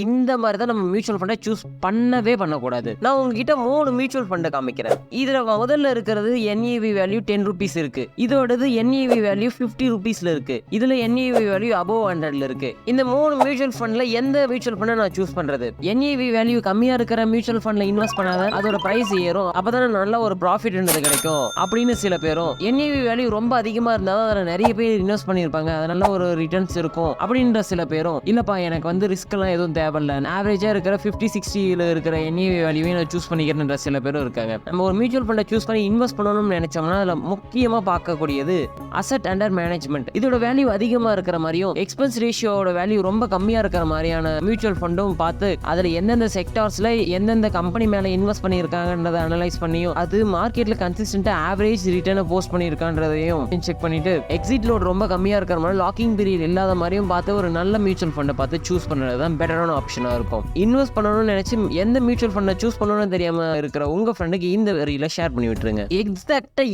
இந்த மாதிரி தான் நம்ம மியூச்சுவல் ஃபண்டை சூஸ் பண்ணக்கூடாது. நான் உங்ககிட்ட 3 மியூச்சுவல் ஃபண்டை காமிக்கிறேன். இதுல முதல்ல இருக்கிறது NAV வேல்யூ 10 ரூபீஸ் இருக்கு. இதோடது NAV வேல்யூ 50 ரூபீஸ்ல இருக்கு. இதுல NAV வேல்யூ above 100ல இருக்கு. இந்த 3 மியூச்சுவல் ஃபண்ட்ல எந்த மியூச்சுவல் ஃபண்டை நான் சூஸ் பண்றது? NAV வேல்யூ கம்மியா இருக்கிற மியூச்சுவல் ஃபண்ட்ல இன்வெஸ்ட் பண்ணாத அதோட பிரைஸ் ஏறும், அப்பதான் நல்ல ஒரு ப்ராஃபிட் கிடைக்கும் அப்படின்னு சில பேரும், NAV வேல்யூ ரொம்ப அதிகமா இருந்தா அதுல நிறைய பேர் இன்வெஸ்ட் பண்ணிருப்பாங்க, அது நல்ல ஒரு ரிட்டர்ன்ஸ் இருக்கும் அப்படின்ற சில பேரும், இல்லப்பா எனக்கு ரிஸ்க் எல்லாம் எதுவும் தேவையில்ல, ஆவரேஜா இருக்கிற 50-60ல இருக்கிற NAV வேல்யூவை நான் சூஸ் பண்ணிக்கிறேன்ற சில பேரும் இருக்காங்க. நம்ம ஒரு மியூச்சுவல் ஃபண்டை சூஸ் பண்ணி இன்வெஸ்ட் பண்ணணும்னு நினைச்சோம்னா அதுல முக்கியமா பார்க்கக்கூடியது அசெட் அண்டர் மேனேஜ்மெண்ட். இதோட வேல்யூ அதிகமா இருக்கிற மாதிரியும் எக்ஸ்பென்ஸ் ரேஷியோட வேல்யூ ரொம்ப கம்மியா இருக்கிற மாதிரியான மியூச்சுவல் ஃபண்டும் பார்த்து அதுல எந்தெந்த செக்டார்ஸ்ல எந்தெந்த கம்பெனி மேல இன்வெஸ்ட் பண்ணியிருக்காங்கன்றதை அனலைஸ் பண்ணியும் அது மார்க்கெட்ல கன்சிஸ்டன்டா ஆவரேஜ் ரிட்டர்னை போஸ்ட் பண்ணியிருக்கான்றதையும் செக் பண்ணிட்டு எக்ஸிட் லோட் ரொம்ப கம்மியா இருக்கிற மாதிரி லாக்கிங் பீரியட் இல்லாத மாதிரியும் பார்த்து ஒரு நல்ல மியூச்சுவல் ஃபண்டை பார்த்து சூஸ் பண்ணுறது தான் பெட்டரான ஆப்ஷனா இருக்கும். இன்வெஸ்ட் பண்ணணும்னு நினைச்சு எந்த மியூச்சுவல் ஃபண்டை சூஸ் பண்ணணும்னு தெரியாம இருக்கிற உங்க ஃப்ரெண்டுக்கு இந்த வரியில ஷேர் பண்ணி விட்டுருங்க. எக்ஸாக்டா